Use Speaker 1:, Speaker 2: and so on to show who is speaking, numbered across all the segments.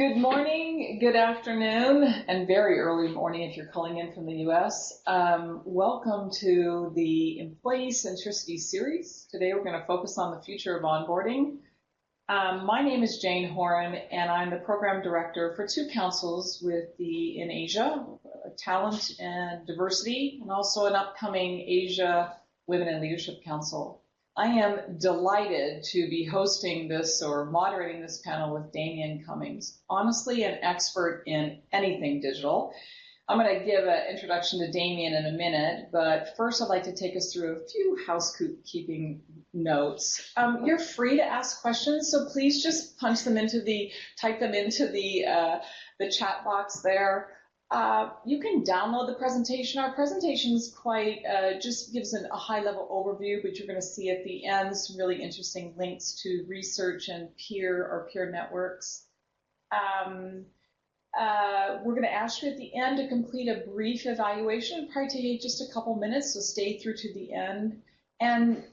Speaker 1: Good morning, good afternoon, and very early morning if you're calling in from the US. Welcome to the Employee Centricity series. Today we're going to focus on the future of onboarding. My name is Jane Horan, and I'm the program director for two councils in Asia, Talent and Diversity, and also an upcoming Asia Women in Leadership Council. I am delighted to be hosting this or moderating this panel with Damien Cummings, honestly an expert in anything digital. I'm going to give an introduction to Damien in a minute, but first I'd like to take us through a few housekeeping notes. You're free to ask questions, so please just type them into the chat box there. You can download the presentation. Our presentation is quite, just gives a high-level overview, but you're going to see at the end some really interesting links to research and peer networks. We're going to ask you at the end to complete a brief evaluation. It'll probably take just a couple minutes, so stay through to the end. And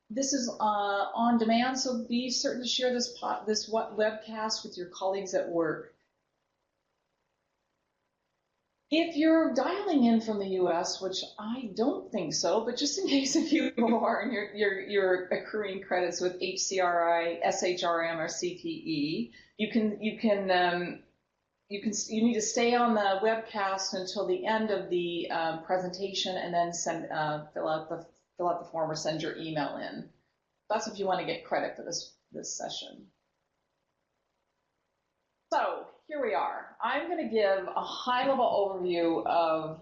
Speaker 1: this is on demand, so be certain to share this webcast with your colleagues at work. If you're dialing in from the US, which I don't think so, but just in case if you are and you're accruing credits with HCRI, SHRM, or CPE, you need to stay on the webcast until the end of the presentation, and then fill out the form or send your email in. That's if you want to get credit for this session. So here we are. I'm going to give a high-level overview of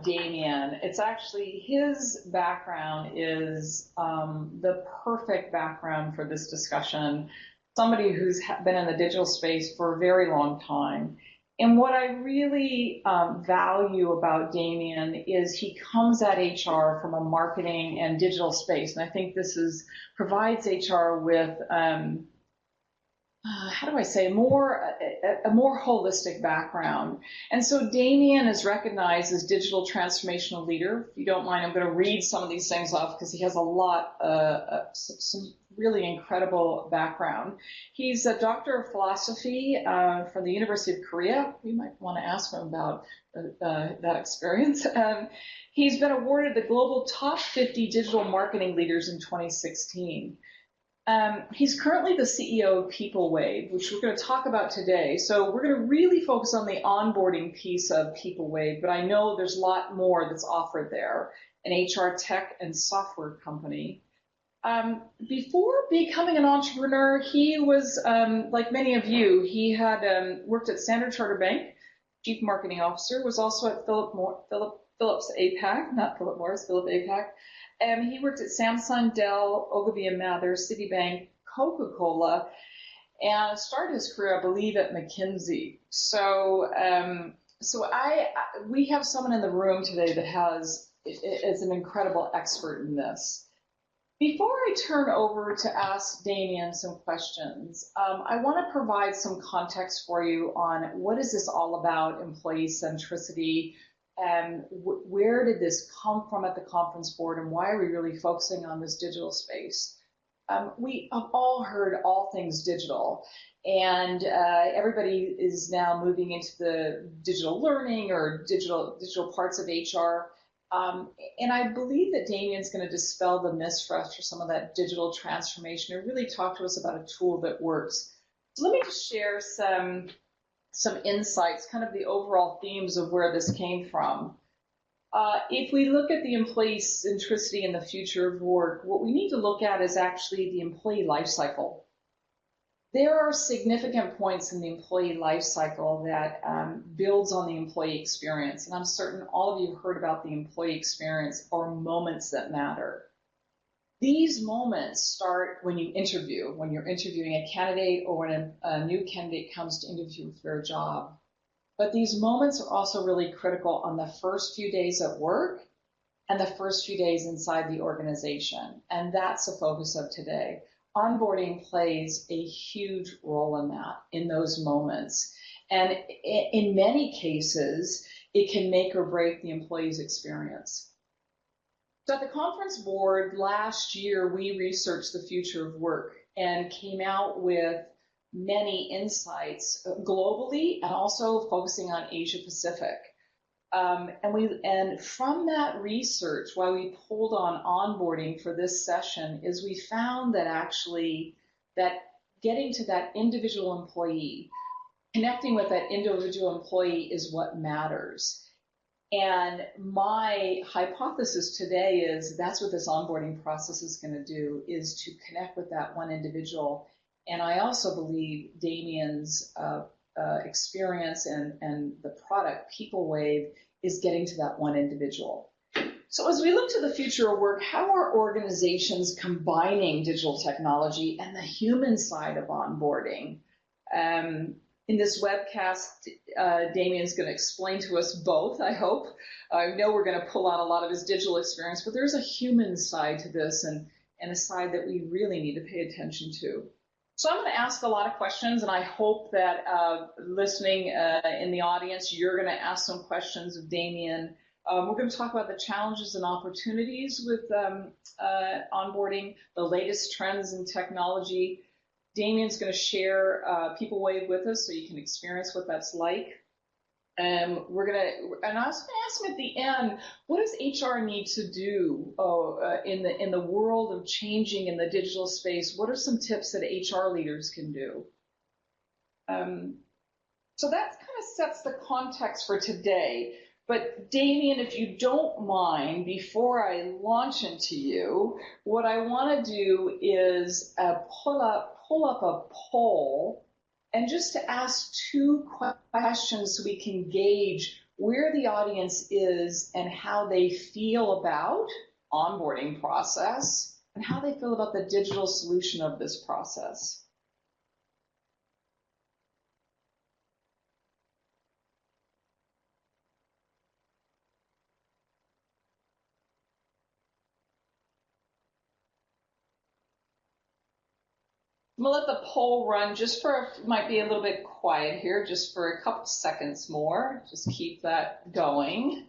Speaker 1: Damien. It's actually, his background is the perfect background for this discussion. Somebody who's been in the digital space for a very long time. And what I really value about Damien is he comes at HR from a marketing and digital space. And I think this provides HR with how do I say, a more holistic background. And so Damien is recognized as digital transformational leader. If you don't mind, I'm going to read some of these things off because he has a lot, some really incredible background. He's a doctor of philosophy from the University of Korea. We might want to ask him about that experience. He's been awarded the Global Top 50 Digital Marketing Leaders in 2016. He's currently the CEO of PeopleWave, which we're going to talk about today. So we're going to really focus on the onboarding piece of PeopleWave, but I know there's a lot more that's offered there, an HR tech and software company. Before becoming an entrepreneur, he was, like many of you, he had worked at Standard Chartered Bank, Chief Marketing Officer, was also at Philips APAC, not Philip Morris, Philip APAC. He worked at Samsung, Dell, Ogilvy and Mather, Citibank, Coca-Cola, and started his career, I believe, at McKinsey. So, we have someone in the room today that is an incredible expert in this. Before I turn over to ask Damien some questions, I want to provide some context for you on what is this all about, employee centricity. Where did this come from at the conference board, and why are we really focusing on this digital space? We have all heard all things digital, and everybody is now moving into the digital learning or digital parts of HR. And I believe that Damien's going to dispel the myths for us for some of that digital transformation and really talk to us about a tool that works. So let me just share some insights, kind of the overall themes of where this came from. If we look at the employee centricity in the future of work, what we need to look at is actually the employee life cycle. There are significant points in the employee life cycle that builds on the employee experience. And I'm certain all of you have heard about the employee experience or moments that matter. These moments start when you interview, when you're interviewing a candidate or when a new candidate comes to interview for a job. But these moments are also really critical on the first few days at work and the first few days inside the organization. And that's the focus of today. Onboarding plays a huge role in that, in those moments. And in many cases, it can make or break the employee's experience. So at the conference board last year, we researched the future of work and came out with many insights globally and also focusing on Asia Pacific. And from that research, why we pulled on onboarding for this session is we found that actually that getting to that individual employee, connecting with that individual employee is what matters. And my hypothesis today is that's what this onboarding process is going to do, is to connect with that one individual. And I also believe Damien's experience and the product, People Wave, is getting to that one individual. So as we look to the future of work, how are organizations combining digital technology and the human side of onboarding? In this webcast, Damien's going to explain to us both, I hope. I know we're going to pull on a lot of his digital experience, but there's a human side to this and a side that we really need to pay attention to. So I'm going to ask a lot of questions, and I hope that listening in the audience, you're going to ask some questions of Damien. We're going to talk about the challenges and opportunities with onboarding, the latest trends in technology. Damien's going to share People Wave with us so you can experience what that's like. And I was going to ask him at the end, what does HR need to do in the world of changing in the digital space? What are some tips that HR leaders can do? So that kind of sets the context for today. But Damien, if you don't mind, before I launch into you, what I want to do is pull up a poll and just to ask two questions so we can gauge where the audience is and how they feel about onboarding process and how they feel about the digital solution of this process. I'm going to let the poll run just for, might be a little bit quiet here, just for a couple seconds more. Just keep that going.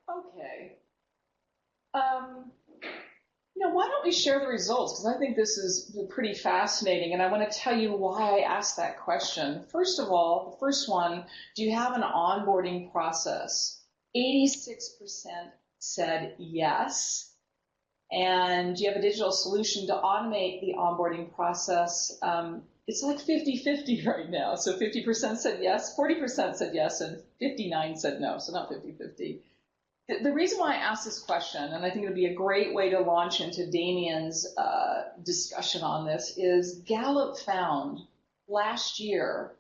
Speaker 1: Okay. Why don't we share the results? Because I think this is pretty fascinating, and I want to tell you why I asked that question. First of all, the first one, do you have an onboarding process? 86% said yes. And do you have a digital solution to automate the onboarding process? It's like 50-50 right now. So 50% said yes, 40% said yes, and 59 said no, so not 50-50. The reason why I asked this question, and I think it would be a great way to launch into Damien's discussion on this, is Gallup found last year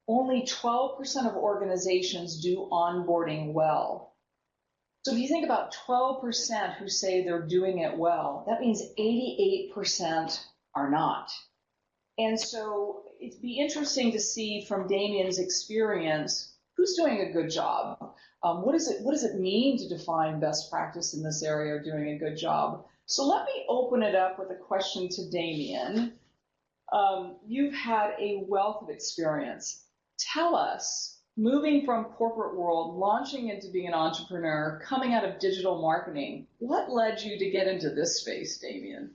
Speaker 1: only 12% of organizations do onboarding well. So if you think about 12% who say they're doing it well, that means 88% are not. And so it'd be interesting to see from Damien's experience who's doing a good job. What does it mean to define best practice in this area or doing a good job? So let me open it up with a question to Damien. You've had a wealth of experience. Tell us, moving from corporate world, launching into being an entrepreneur, coming out of digital marketing, what led you to get into this space, Damien?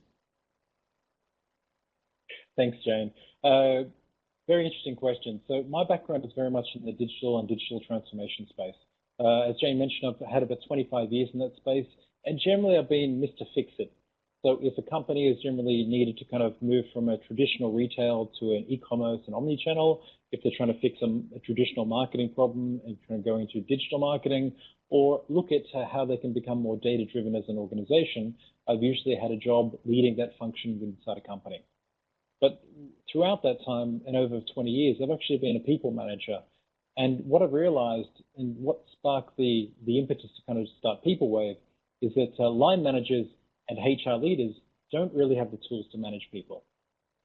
Speaker 2: Thanks, Jane. Very interesting question. So my background is very much in the digital and digital transformation space. As Jane mentioned, I've had about 25 years in that space, and generally I've been Mr. Fix-It. So if a company is generally needed to kind of move from a traditional retail to an e-commerce and omni-channel, if they're trying to fix a traditional marketing problem and trying to go into digital marketing, or look at how they can become more data-driven as an organization, I've usually had a job leading that function inside a company. But throughout that time, and over 20 years, I've actually been a people manager. And what I've realized and what sparked the impetus to kind of start People Wave is that line managers and HR leaders don't really have the tools to manage people.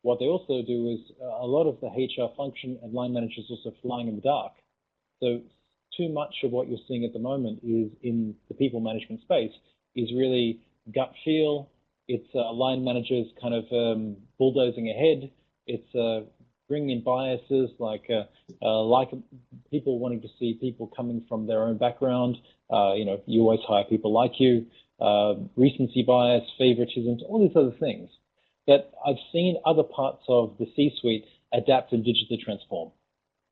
Speaker 2: What they also do is a lot of the HR function and line managers also flying in the dark. So too much of what you're seeing at the moment is in the people management space is really gut feel. It's line managers kind of bulldozing ahead. It's bringing in biases like people wanting to see people coming from their own background. You always hire people like you. Recency bias, favoritism, all these other things that I've seen other parts of the C-suite adapt and digitally transform.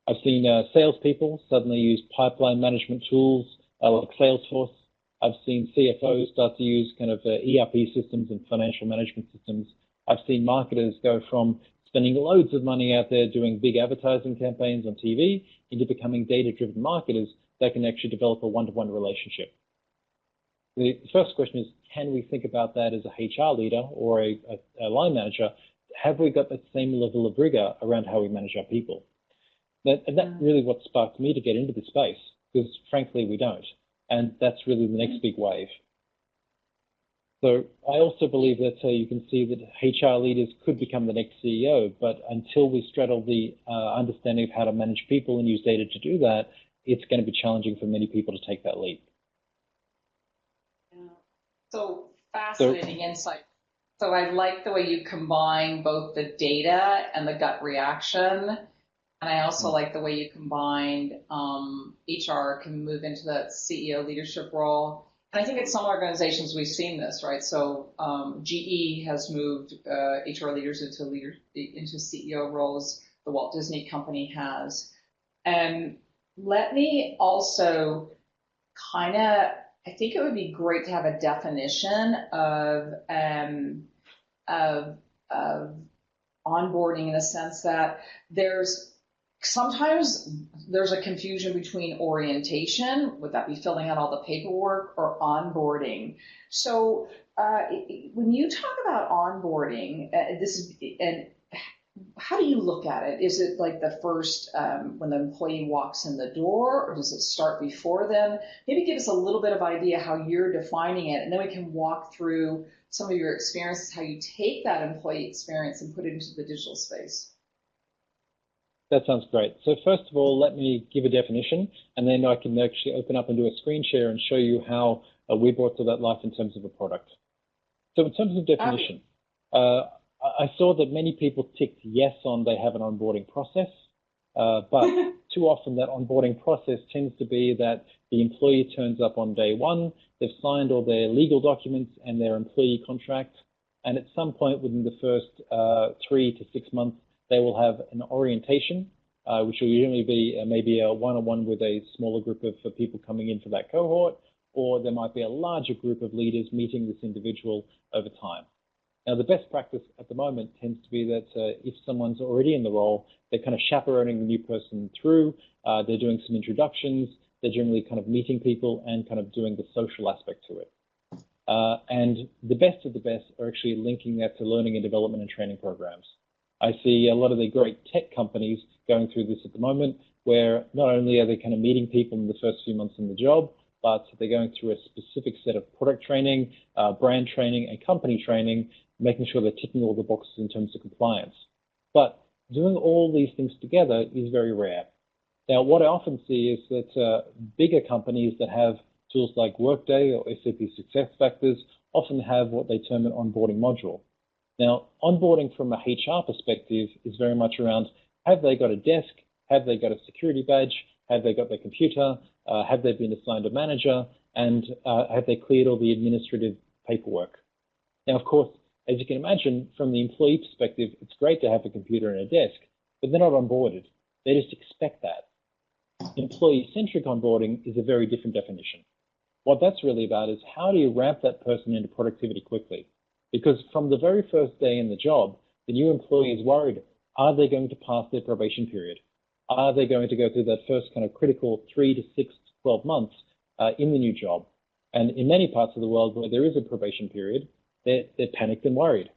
Speaker 2: I've seen salespeople suddenly use pipeline management tools like Salesforce. I've seen CFOs start to use kind of ERP systems and financial management systems. I've seen marketers go from spending loads of money out there doing big advertising campaigns on TV into becoming data-driven marketers that can actually develop a one-to-one relationship. The first question is, can we think about that as a HR leader or a line manager? Have we got that same level of rigor around how we manage our people? And that's really what sparked me to get into this space, because frankly, we don't. And that's really the next big wave. So I also believe that you can see that HR leaders could become the next CEO, but until we straddle the understanding of how to manage people and use data to do that, it's going to be challenging for many people to take that leap.
Speaker 1: Yeah. So fascinating insight. So I like the way you combine both the data and the gut reaction. And I also like the way you combined HR can move into that CEO leadership role. And I think at some organizations we've seen this, right? So GE has moved HR leaders into CEO roles. The Walt Disney Company has. And let me also I think it would be great to have a definition of onboarding in a sense that sometimes there's a confusion between orientation, would that be filling out all the paperwork, or onboarding. So when you talk about onboarding, how do you look at it? Is it like the first, when the employee walks in the door, or does it start before then? Maybe give us a little bit of idea how you're defining it, and then we can walk through some of your experiences, how you take that employee experience and put it into the digital space.
Speaker 2: That sounds great. So first of all, let me give a definition, and then I can actually open up and do a screen share and show you how we brought to that life in terms of a product. So in terms of definition, I saw that many people ticked yes on they have an onboarding process, but too often that onboarding process tends to be that the employee turns up on day one, they've signed all their legal documents and their employee contract, and at some point within the first 3 to 6 months, they will have an orientation, which will usually be maybe a one-on-one with a smaller group of people coming in for that cohort, or there might be a larger group of leaders meeting this individual over time. Now, the best practice at the moment tends to be that if someone's already in the role, they're kind of chaperoning the new person through, they're doing some introductions, they're generally kind of meeting people and kind of doing the social aspect to it. And the best of the best are actually linking that to learning and development and training programs. I see a lot of the great tech companies going through this at the moment, where not only are they kind of meeting people in the first few months in the job, but they're going through a specific set of product training, brand training, and company training, making sure they're ticking all the boxes in terms of compliance. But doing all these things together is very rare. Now, what I often see is that bigger companies that have tools like Workday or SAP SuccessFactors often have what they term an onboarding module. Now, onboarding from a HR perspective is very much around, have they got a desk? Have they got a security badge? Have they got their computer? Have they been assigned a manager? And have they cleared all the administrative paperwork? Now, of course, as you can imagine, from the employee perspective, it's great to have a computer and a desk, but they're not onboarded. They just expect that. Employee-centric onboarding is a very different definition. What that's really about is how do you ramp that person into productivity quickly? Because from the very first day in the job, the new employee is worried, are they going to pass their probation period? Are they going to go through that first kind of critical 3 to 6 to 12 months in the new job? And in many parts of the world where there is a probation period, they're panicked and worried.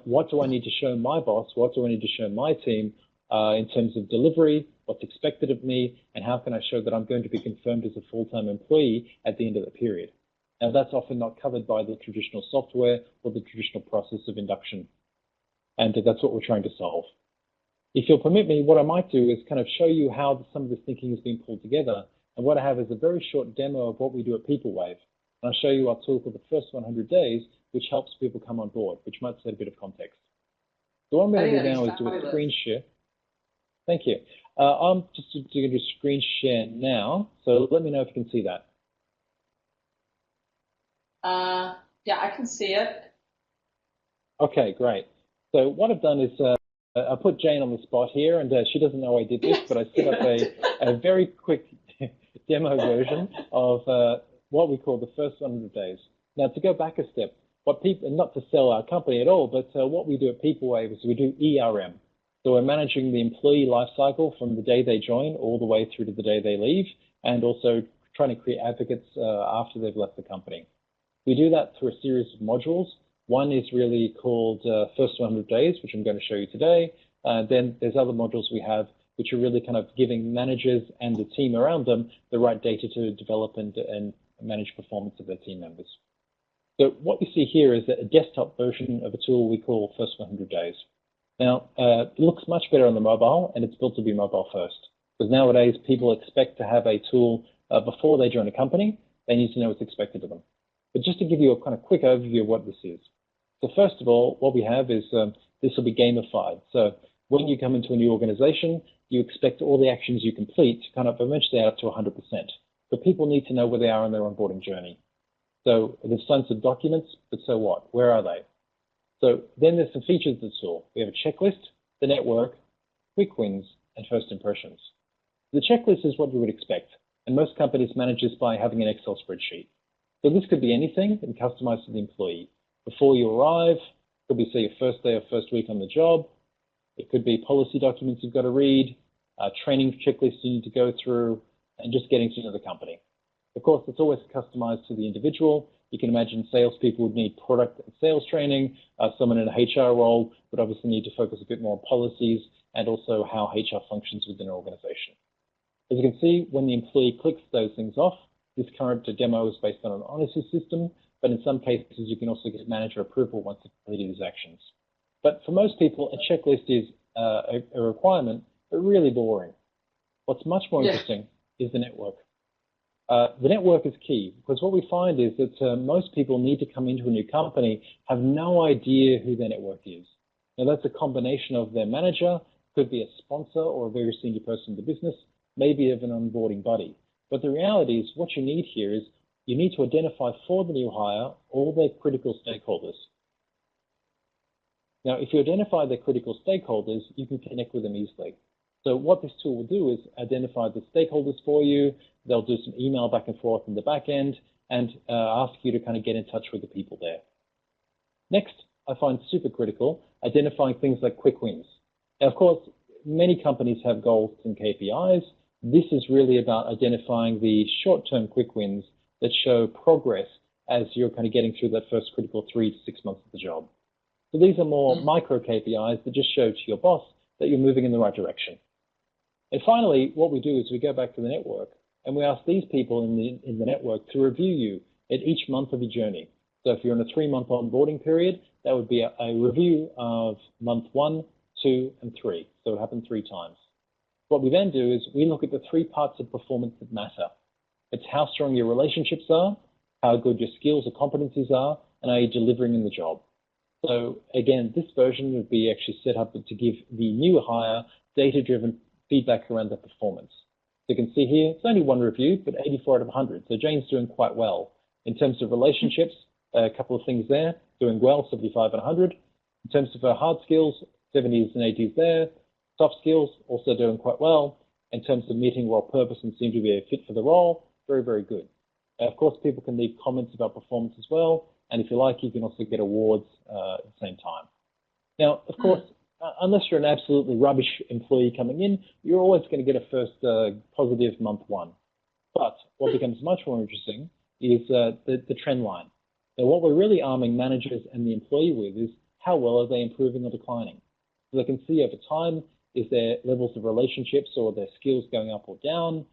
Speaker 2: What do I need to show my boss? What do I need to show my team in terms of delivery? What's expected of me? And how can I show that I'm going to be confirmed as a full-time employee at the end of the period? Now, that's often not covered by the traditional software or the traditional process of induction. And that's what we're trying to solve. If you'll permit me, what I might do is kind of show you how some of this thinking has been pulled together. And what I have is a very short demo of what we do at PeopleWave. And I'll show you our tool for the first 100 days, which helps people come on board, which might set a bit of context. So what I'm going to do now is do a screen share. Thank you. I'm just going to do screen share now. So let me know if you can see that.
Speaker 1: Yeah, I can see it.
Speaker 2: Okay, great. So what I've done is I put Jane on the spot here, and she doesn't know I did this, but I set up a very quick demo version of what we call the first 100 days. Now, to go back a step, what people, not to sell our company at all, but what we do at PeopleWave is we do ERM. So we're managing the employee life cycle from the day they join all the way through to the day they leave, and also trying to create advocates after they've left the company. We do that through a series of modules. One is really called First 100 Days, which I'm going to show you today. Then there's other modules we have, which are really kind of giving managers and the team around them the right data to develop and manage performance of their team members. So what you see here is a desktop version of a tool we call First 100 Days. Now, it looks much better on the mobile, and it's built to be mobile first. Because nowadays, people expect to have a tool before they join a company. They need to know what's expected of them. But just to give you a kind of quick overview of what this is. So first of all, what we have is this will be gamified. So when you come into a new organization, you expect all the actions you complete to kind of eventually add up to 100%. But people need to know where they are on their onboarding journey. So there's tons of documents, but so what? Where are they? So then there's some features of the tool. We have a checklist, the network, quick wins, and first impressions. The checklist is what you would expect, and most companies manage this by having an Excel spreadsheet. So this could be anything and customized to the employee. Before you arrive, it could be, say, your first day or first week on the job. It could be policy documents you've got to read, training checklists you need to go through, and just getting to know the company. Of course, it's always customized to the individual. You can imagine salespeople would need product and sales training. Someone in a HR role would obviously need to focus a bit more on policies and also how HR functions within an organization. As you can see, when the employee clicks those things off, this current demo is based on an honesty system, but in some cases, you can also get manager approval once they've completed these actions. But for most people, a checklist is a requirement, but really boring. What's much more interesting is the network. The network is key, because what we find is that most people need to come into a new company, have no idea who their network is. Now, that's a combination of their manager, could be a sponsor or a very senior person in the business, maybe even an onboarding buddy. But the reality is what you need here is you need to identify for the new hire all their critical stakeholders. Now, if you identify their critical stakeholders, you can connect with them easily. So what this tool will do is identify the stakeholders for you. They'll do some email back and forth in the back end and ask you to kind of get in touch with the people there. Next, I find super critical, identifying things like quick wins. Now, of course, many companies have goals and KPIs. This is really about identifying the short-term quick wins that show progress as you're kind of getting through that first critical 3 to 6 months of the job. So these are more micro KPIs that just show to your boss that you're moving in the right direction. And finally, what we do is we go back to the network and we ask these people in the network to review you at each month of your journey. So if you're in a 3-month onboarding period, that would be a review of month 1, 2, and 3. So it happened 3 times. What we then do is we look at the 3 parts of performance that matter. It's how strong your relationships are, how good your skills or competencies are, and are you delivering in the job. So again, this version would be actually set up to give the new hire data-driven feedback around their performance. So you can see here, it's only 1 review, but 84 out of 100. So Jane's doing quite well. In terms of relationships, a couple of things there, doing well, 75 and 100. In terms of her hard skills, 70s and 80s there. Soft skills, also doing quite well. In terms of meeting role purpose and seem to be a fit for the role, very, very good. Of course, people can leave comments about performance as well. And if you like, you can also get awards at the same time. Now, of course, unless you're an absolutely rubbish employee coming in, you're always going to get a first positive month 1. But what becomes much more interesting is the trend line. Now, what we're really arming managers and the employee with is how well are they improving or declining. So they can see over time, is there levels of relationships or their skills going up or down?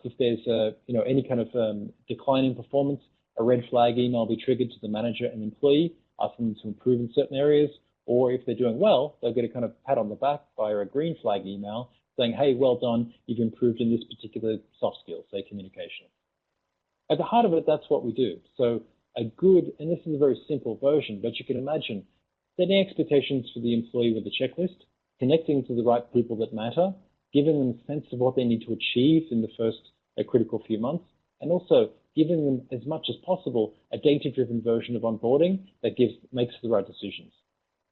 Speaker 2: If there's any kind of decline in performance, a red flag email will be triggered to the manager and employee, asking them to improve in certain areas, or if they're doing well, they'll get a kind of pat on the back via a green flag email saying, hey, well done, you've improved in this particular soft skill, say communication. At the heart of it, that's what we do. So a good, and this is a very simple version, but you can imagine setting expectations for the employee with a checklist, connecting to the right people that matter, giving them a sense of what they need to achieve in the first critical few months, and also giving them as much as possible a data-driven version of onboarding that makes the right decisions.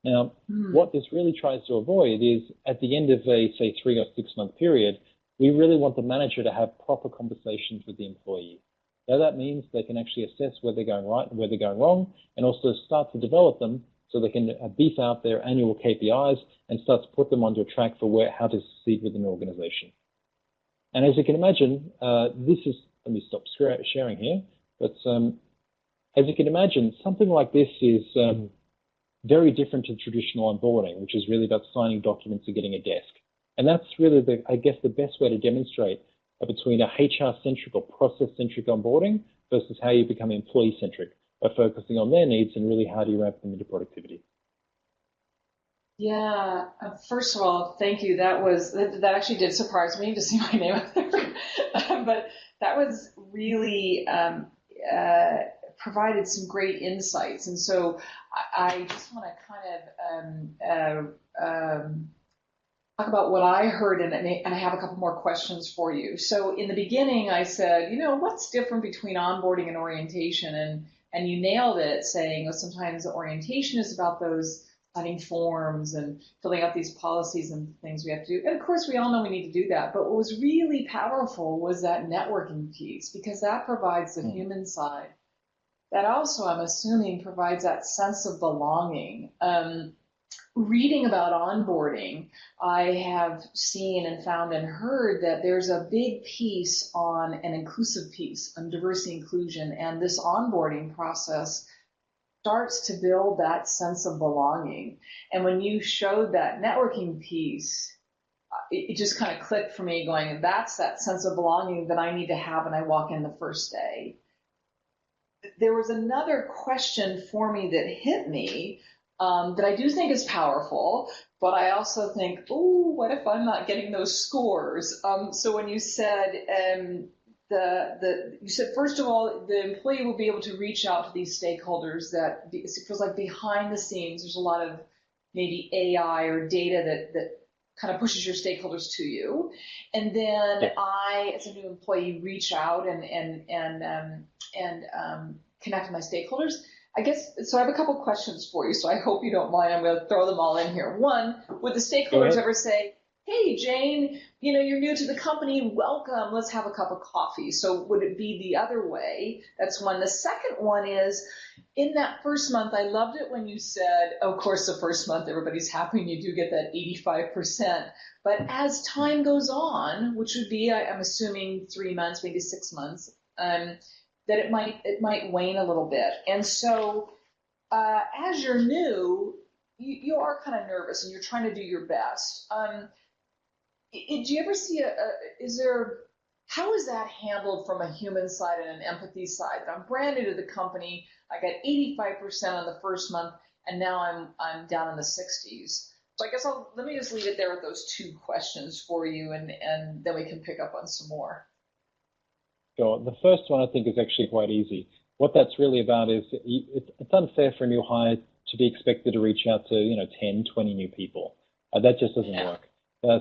Speaker 2: Now, what this really tries to avoid is at the end of a, say, 3 or 6 month period, we really want the manager to have proper conversations with the employee. So that means they can actually assess where they're going right and where they're going wrong, and also start to develop them so they can beef out their annual KPIs and start to put them onto a track for how to succeed within an organization. And as you can imagine, this is, let me stop sharing here, but as you can imagine, something like this is very different to traditional onboarding, which is really about signing documents and getting a desk. And that's really, I guess, the best way to demonstrate between a HR-centric or process-centric onboarding versus how you become employee-centric by focusing on their needs and really how do you ramp them into productivity.
Speaker 1: Yeah, first of all, thank you. That actually did surprise me to see my name up there. But that was really provided some great insights. And so I just want to kind of talk about what I heard, and I have a couple more questions for you. So in the beginning, I said, what's different between onboarding and orientation? And you nailed it, saying, well, sometimes the orientation is about those signing forms and filling out these policies and things we have to do. And of course, we all know we need to do that. But what was really powerful was that networking piece, because that provides the human side. That also, I'm assuming, provides that sense of belonging. Reading about onboarding, I have seen and found and heard that there's a big piece on an inclusive piece on diversity inclusion, and this onboarding process starts to build that sense of belonging. And when you showed that networking piece, it just kind of clicked for me, going, that's that sense of belonging that I need to have when I walk in the first day. There was another question for me that hit me that I do think is powerful, but I also think, oh, what if I'm not getting those scores? So when you said, you said, first of all, the employee will be able to reach out to these stakeholders that it feels like behind the scenes, there's a lot of maybe AI or data that kind of pushes your stakeholders to you. And then I, as a new employee, reach out and connect with my stakeholders. I guess, so I have a couple questions for you, so I hope you don't mind. I'm going to throw them all in here. One, would the stakeholders ever say, hey, Jane, you're new to the company, welcome, let's have a cup of coffee? So would it be the other way? That's one. The second one is, in that first month, I loved it when you said, of course, the first month, everybody's happy and you do get that 85%. But as time goes on, which would be, I'm assuming 3 months, maybe 6 months, that it might wane a little bit. And so as you're new, you are kind of nervous and you're trying to do your best. Do you ever see how is that handled from a human side and an empathy side? I'm brand new to the company, I got 85% on the first month, and now I'm down in the 60s. So I guess let me just leave it there with those two questions for you, and then we can pick up on some more.
Speaker 2: Sure. The first one I think is actually quite easy. What that's really about is it's unfair for a new hire to be expected to reach out to 10, 20 new people. That just doesn't work.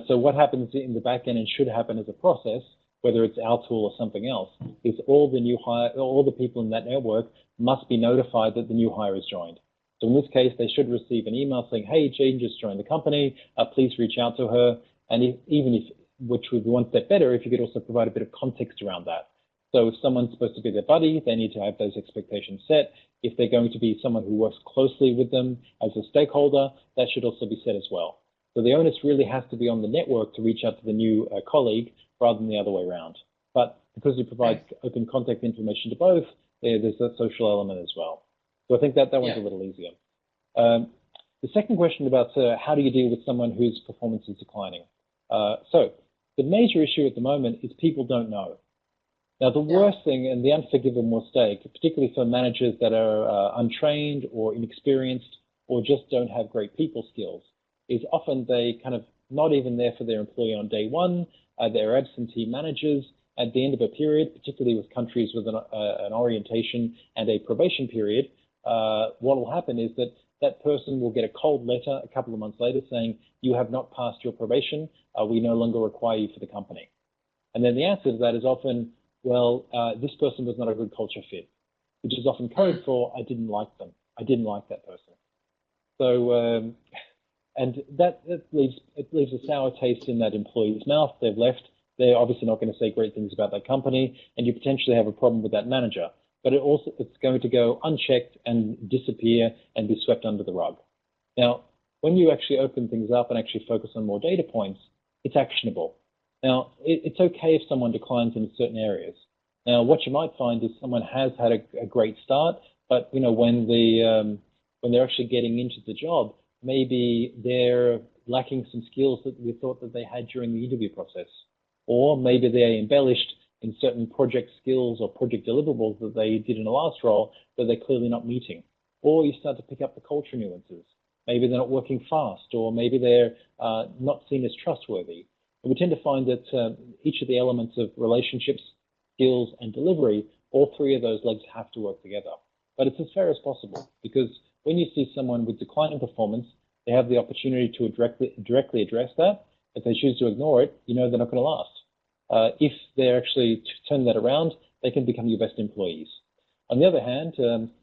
Speaker 2: So what happens in the back end and should happen as a process, whether it's our tool or something else, is all the people in that network must be notified that the new hire has joined. So in this case, they should receive an email saying, hey, Jane just joined the company, please reach out to her. And which would be one step better if you could also provide a bit of context around that. So if someone's supposed to be their buddy, they need to have those expectations set. If they're going to be someone who works closely with them as a stakeholder, that should also be set as well. So the onus really has to be on the network to reach out to the new colleague rather than the other way around. But because we provide open contact information to both, there's a social element as well. So I think that one's a little easier. The second question about how do you deal with someone whose performance is declining? So the major issue at the moment is people don't know. Now, the worst thing and the unforgivable mistake, particularly for managers that are untrained or inexperienced or just don't have great people skills, is often they kind of not even there for their employee on day one. They're absentee managers at the end of a period, particularly with countries with an orientation and a probation period. What will happen is that that person will get a cold letter a couple of months later saying, you have not passed your probation, we no longer require you for the company. And then the answer to that is often, well, this person was not a good culture fit, which is often code for, I didn't like them. I didn't like that person. So, and that leaves a sour taste in that employee's mouth. They've left. They're obviously not going to say great things about that company, and you potentially have a problem with that manager. But it's going to go unchecked and disappear and be swept under the rug. Now, when you actually open things up and actually focus on more data points, it's actionable. Now, it's okay if someone declines in certain areas. Now, what you might find is someone has had a great start, but when they're actually getting into the job, maybe they're lacking some skills that we thought that they had during the interview process, or maybe they're embellished in certain project skills or project deliverables that they did in the last role that they're clearly not meeting. Or you start to pick up the culture nuances. Maybe they're not working fast, or maybe they're not seen as trustworthy. And we tend to find that each of the elements of relationships, skills, and delivery, all three of those legs have to work together. But it's as fair as possible, because when you see someone with declining performance, they have the opportunity to directly address that. If they choose to ignore it, they're not going to last. If they actually turn that around, they can become your best employees. On the other hand,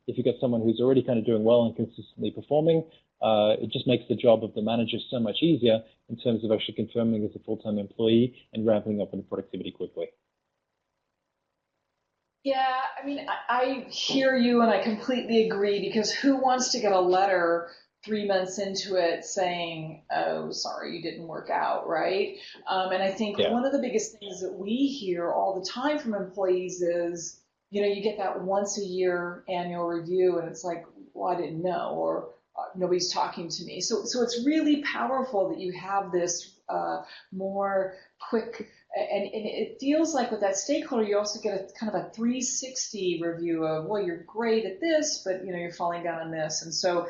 Speaker 2: if you've got someone who's already kind of doing well and consistently performing, it just makes the job of the manager so much easier in terms of actually confirming as a full-time employee and ramping up in productivity quickly.
Speaker 1: Yeah, I mean, I hear you and I completely agree, because who wants to get a letter 3 months into it saying, oh, sorry, you didn't work out, right? And I think one of the biggest things that we hear all the time from employees is, you get that once a year annual review and it's like, well, I didn't know, or nobody's talking to me. So it's really powerful that you have this more quick, and it feels like with that stakeholder, you also get a kind of a 360 review of, well, you're great at this, but you're falling down on this. And so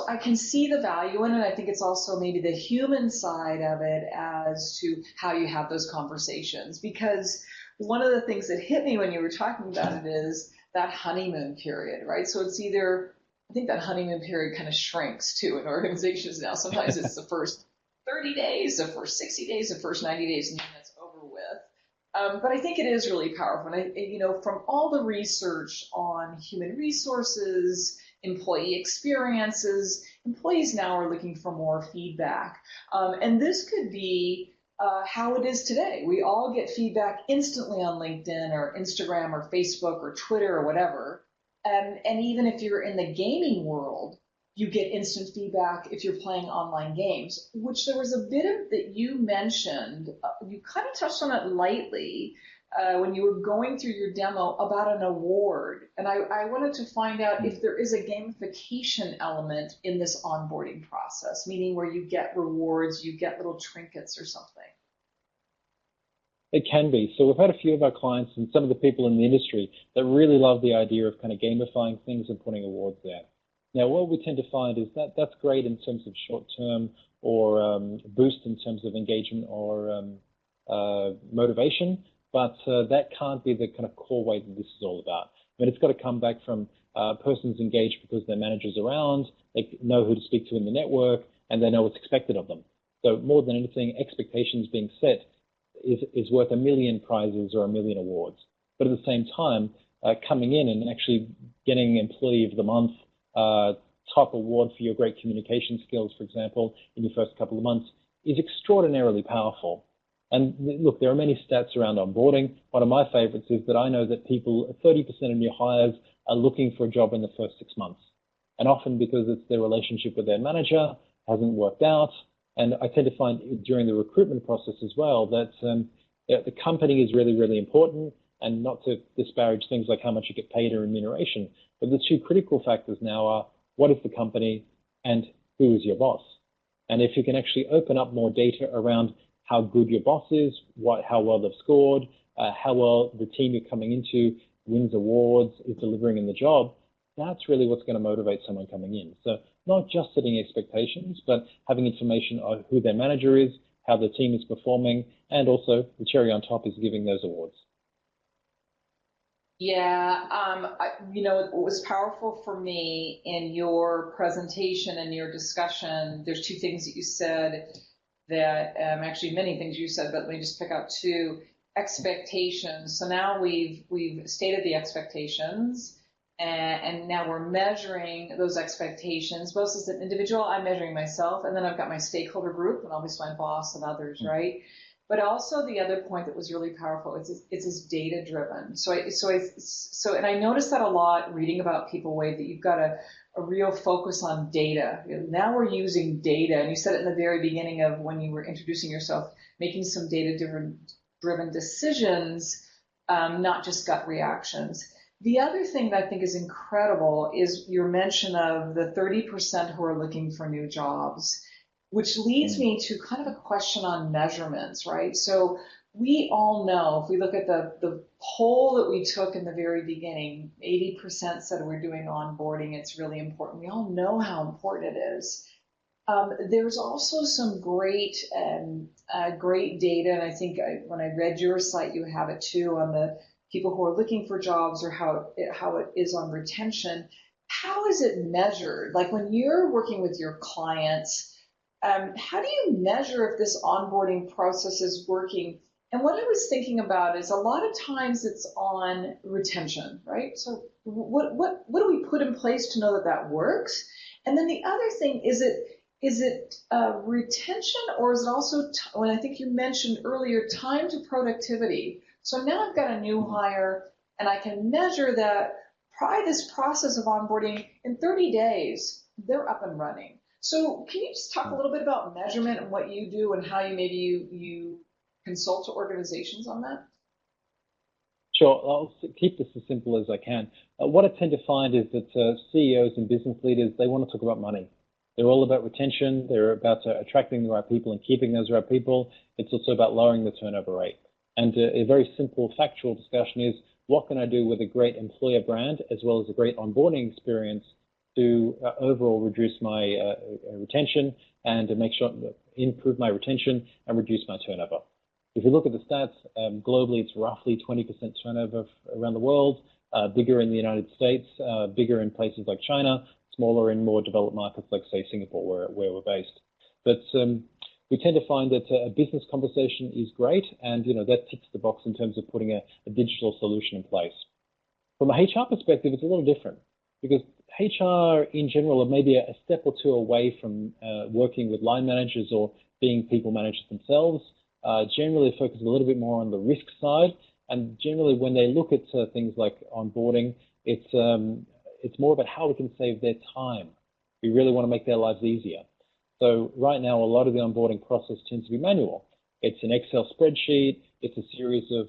Speaker 1: I can see the value in it. I think it's also maybe the human side of it as to how you have those conversations, because one of the things that hit me when you were talking about it is that honeymoon period, right? So it's either, I think that honeymoon period kind of shrinks too in organizations now. Sometimes it's the first 30 days, the first 60 days, the first 90 days, and then that's over with. But I think it is really powerful. And from all the research on human resources, employee experiences, employees now are looking for more feedback. And this could be how it is today. We all get feedback instantly on LinkedIn or Instagram or Facebook or Twitter or whatever. And even if you're in the gaming world, you get instant feedback if you're playing online games, which there was a bit of that you mentioned. You kind of touched on it lightly when you were going through your demo about an award. And I wanted to find out if there is a gamification element in this onboarding process, meaning where you get rewards, you get little trinkets or something.
Speaker 2: It can be. So we've had a few of our clients and some of the people in the industry that really love the idea of kind of gamifying things and putting awards there. Now, what we tend to find is that that's great in terms of short-term or boost in terms of engagement or motivation, but that can't be the kind of core way that this is all about. I mean, it's got to come back from persons engaged because their manager's around, they know who to speak to in the network, and they know what's expected of them. So more than anything, expectations being set is worth 1 million prizes or 1 million awards. But at the same time, coming in and actually getting Employee of the Month top award for your great communication skills, for example, in your first couple of months is extraordinarily powerful. And look, there are many stats around onboarding. One of my favorites is that I know that 30% of new hires are looking for a job in the first 6 months. And often because it's their relationship with their manager hasn't worked out. And I tend to find during the recruitment process as well that the company is really, really important, and not to disparage things like how much you get paid or remuneration. But the two critical factors now are what is the company and who is your boss? And if you can actually open up more data around how good your boss is, how well they've scored, how well the team you're coming into wins awards, is delivering in the job, that's really what's going to motivate someone coming in. So not just setting expectations, but having information on who their manager is, how the team is performing, and also the cherry on top is giving those awards.
Speaker 1: Yeah, what was powerful for me in your presentation and your discussion, there's two things that you said that, actually many things you said, but let me just pick out two. Expectations. So now we've stated the expectations, and now we're measuring those expectations. Both as an individual, I'm measuring myself, and then I've got my stakeholder group, and obviously my boss and others, right? But also the other point that was really powerful is this data driven. And I noticed that a lot reading about People Wave, that you've got a real focus on data. Now we're using data, and you said it in the very beginning of when you were introducing yourself, making some data driven decisions, not just gut reactions. The other thing that I think is incredible is your mention of the 30% who are looking for new jobs, which leads me to kind of a question on measurements, right? So we all know, if we look at the poll that we took in the very beginning, 80% said we're doing onboarding, it's really important. We all know how important it is. There's also some great data, and I think when I read your site, you have it too, on the people who are looking for jobs, or how it is on retention. How is it measured? Like when you're working with your clients, how do you measure if this onboarding process is working? And what I was thinking about is a lot of times it's on retention, right? So what do we put in place to know that that works? And then the other thing, is it retention, or is it also, when I think you mentioned earlier, time to productivity? So now I've got a new hire, and I can measure that by this process of onboarding, in 30 days, they're up and running. So can you just talk a little bit about measurement and what you do, and how you consult to organizations on that?
Speaker 2: Sure, I'll keep this as simple as I can. What I tend to find is that CEOs and business leaders, they want to talk about money. They're all about retention. They're about attracting the right people and keeping those right people. It's also about lowering the turnover rate. And a very simple factual discussion is, what can I do with a great employer brand as well as a great onboarding experience to overall reduce my retention, and to make sure improve my retention and reduce my turnover. If you look at the stats, globally it's roughly 20% turnover around the world, bigger in the United States, bigger in places like China, smaller in more developed markets like, say, Singapore, where we're based. But we tend to find that a business conversation is great, and that ticks the box in terms of putting a digital solution in place. From a HR perspective, it's a little different, because HR in general are maybe a step or two away from working with line managers or being people managers themselves. Generally focus a little bit more on the risk side, and generally when they look at things like onboarding, it's more about how we can save their time. We really want to make their lives easier. So right now, a lot of the onboarding process tends to be manual. It's an Excel spreadsheet. It's a series of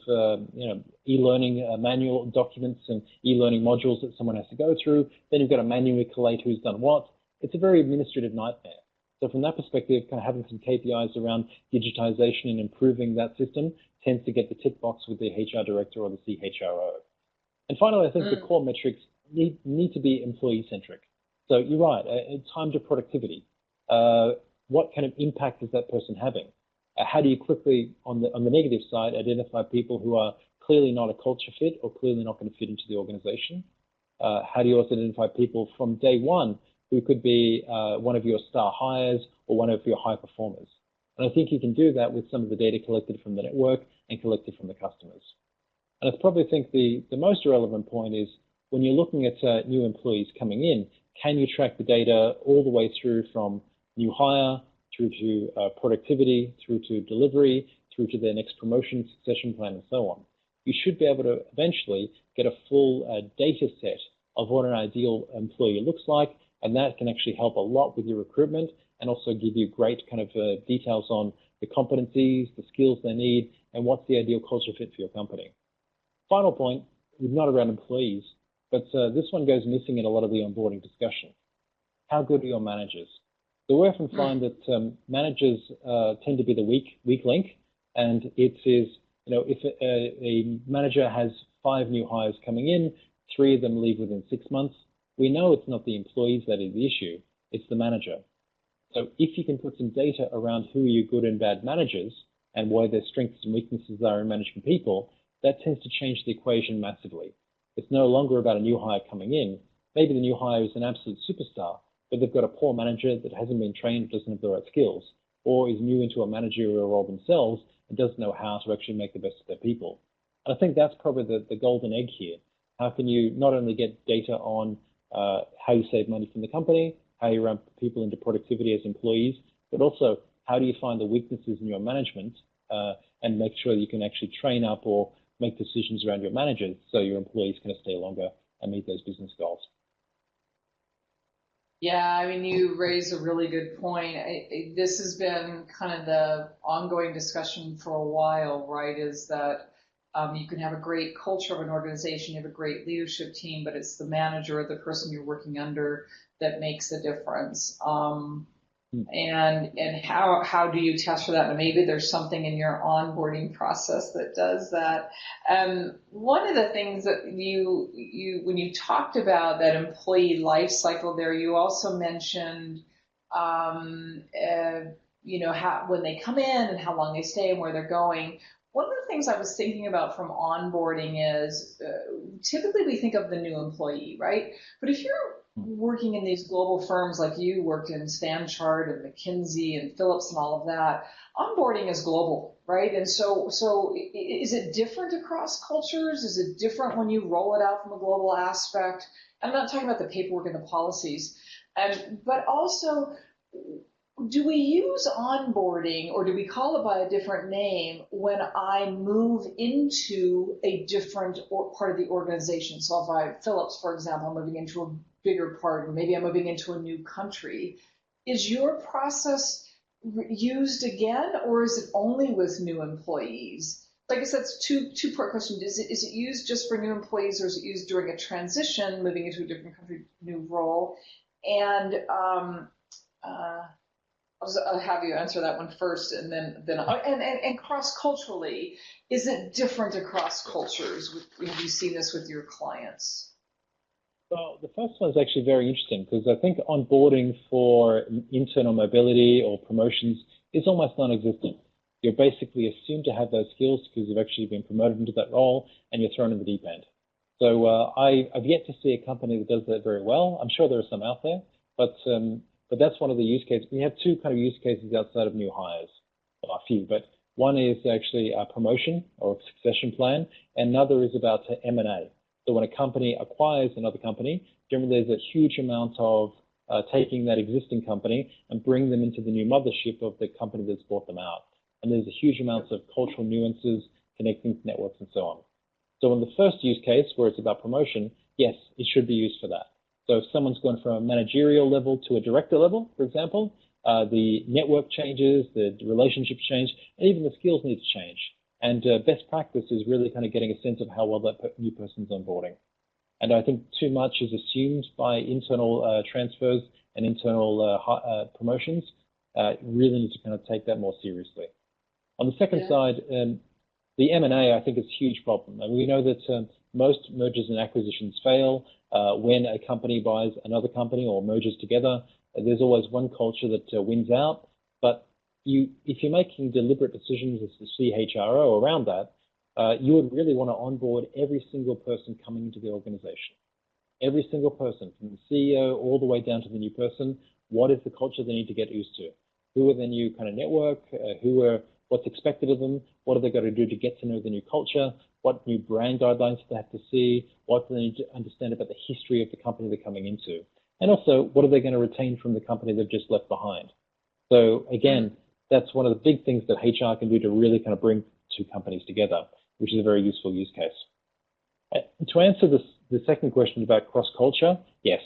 Speaker 2: e-learning manual documents and e-learning modules that someone has to go through. Then you've got to manually collate who's done what. It's a very administrative nightmare. So from that perspective, kind of having some KPIs around digitization and improving that system tends to get the tick box with the HR director or the CHRO. And finally, I think the core metrics need to be employee-centric. So you're right, time to productivity. What kind of impact is that person having? How do you quickly, on the negative side, identify people who are clearly not a culture fit or clearly not going to fit into the organization? How do you also identify people from day one who could be one of your star hires or one of your high performers? And I think you can do that with some of the data collected from the network and collected from the customers. And I probably think the most relevant point is, when you're looking at new employees coming in, can you track the data all the way through from new hire, through to productivity, through to delivery, through to their next promotion, succession plan, and so on? You should be able to eventually get a full data set of what an ideal employee looks like, and that can actually help a lot with your recruitment, and also give you great kind of details on the competencies, the skills they need, and what's the ideal culture fit for your company. Final point, not around employees, but this one goes missing in a lot of the onboarding discussion. How good are your managers? So we often find that managers tend to be the weak link, and it is if a manager has 5 new hires coming in, 3 of them leave within 6 months, we know it's not the employees that is the issue, it's the manager. So if you can put some data around who are your good and bad managers and what their strengths and weaknesses are in managing people, that tends to change the equation massively. It's no longer about a new hire coming in. Maybe the new hire is an absolute superstar, but they've got a poor manager that hasn't been trained, doesn't have the right skills, or is new into a managerial role themselves and doesn't know how to actually make the best of their people. And I think that's probably the golden egg here. How can you not only get data on how you save money from the company, how you ramp people into productivity as employees, but also how do you find the weaknesses in your management and make sure that you can actually train up or make decisions around your managers so your employees can stay longer and meet those business goals.
Speaker 1: Yeah, I mean, you raise a really good point. This has been kind of the ongoing discussion for a while, right? Is that you can have a great culture of an organization, you have a great leadership team, but it's the manager or the person you're working under that makes the difference. And how do you test for that? And maybe there's something in your onboarding process that does that. One of the things that when you talked about that employee life cycle there, you also mentioned, when they come in and how long they stay and where they're going. One of the things I was thinking about from onboarding is typically we think of the new employee, right? But if you're working in these global firms like you worked in Stanchart and McKinsey and Phillips and all of that, onboarding is global, right? And so is it different across cultures? Is it different when you roll it out from a global aspect? I'm not talking about the paperwork and the policies, but also, do we use onboarding or do we call it by a different name when I move into a different part of the organization? So if Phillips, for example, I'm moving into a bigger part, or maybe I'm moving into a new country, is your process used again, or is it only with new employees? So I guess that's two-part question. Is it used just for new employees, or is it used during a transition, moving into a different country, new role? And I'll have you answer that one first, and then cross-culturally, is it different across cultures? Have you seen this with your clients?
Speaker 2: Well, the first one is actually very interesting because I think onboarding for internal mobility or promotions is almost non-existent. You're basically assumed to have those skills because you've actually been promoted into that role and you're thrown in the deep end. So I've yet to see a company that does that very well. I'm sure there are some out there, but that's one of the use cases. We have 2 kind of use cases outside of new hires, well, a few, but one is actually a promotion or a succession plan, and another is about M&A. So when a company acquires another company, generally there's a huge amount of taking that existing company and bring them into the new mothership of the company that's bought them out. And there's a huge amounts of cultural nuances, connecting to networks and so on. So in the first use case, where it's about promotion, yes, it should be used for that. So if someone's gone from a managerial level to a director level, for example, the network changes, the relationships change, and even the skills need to change. And best practice is really kind of getting a sense of how well that new person's onboarding. And I think too much is assumed by internal transfers and internal promotions. Really need to kind of take that more seriously. On the second side, the M&A, I think, is a huge problem. And we know that most mergers and acquisitions fail when a company buys another company or merges together. There's always one culture that wins out. But if you're making deliberate decisions as the CHRO around that, you would really want to onboard every single person coming into the organization. Every single person, from the CEO all the way down to the new person. What is the culture they need to get used to? Who are the new kind of network? What's expected of them? What are they going to do to get to know the new culture? What new brand guidelines do they have to see? What do they need to understand about the history of the company they're coming into? And also, what are they going to retain from the company they've just left behind? So again, that's one of the big things that HR can do to really kind of bring 2 companies together, which is a very useful use case. To answer the second question about cross-culture, yes.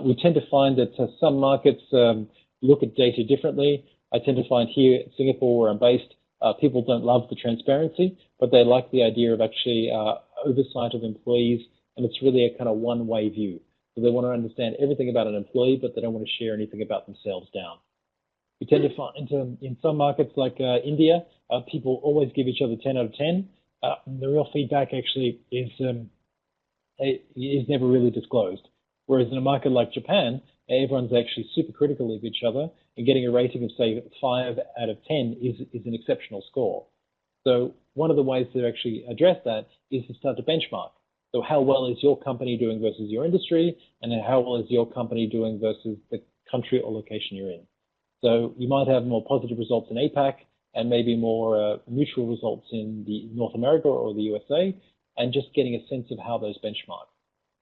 Speaker 2: We tend to find that some markets look at data differently. I tend to find here in Singapore, where I'm based, people don't love the transparency, but they like the idea of actually oversight of employees, and it's really a kind of one-way view. So they want to understand everything about an employee, but they don't want to share anything about themselves down. We tend to find in some markets like India, people always give each other 10 out of 10. The real feedback actually is never really disclosed. Whereas in a market like Japan, everyone's actually super critical of each other, and getting a rating of, say, 5 out of 10 is an exceptional score. So one of the ways to actually address that is to start to benchmark. So how well is your company doing versus your industry, and how well is your company doing versus the country or location you're in? So you might have more positive results in APAC and maybe more neutral results in the North America or the USA, and just getting a sense of how those benchmark.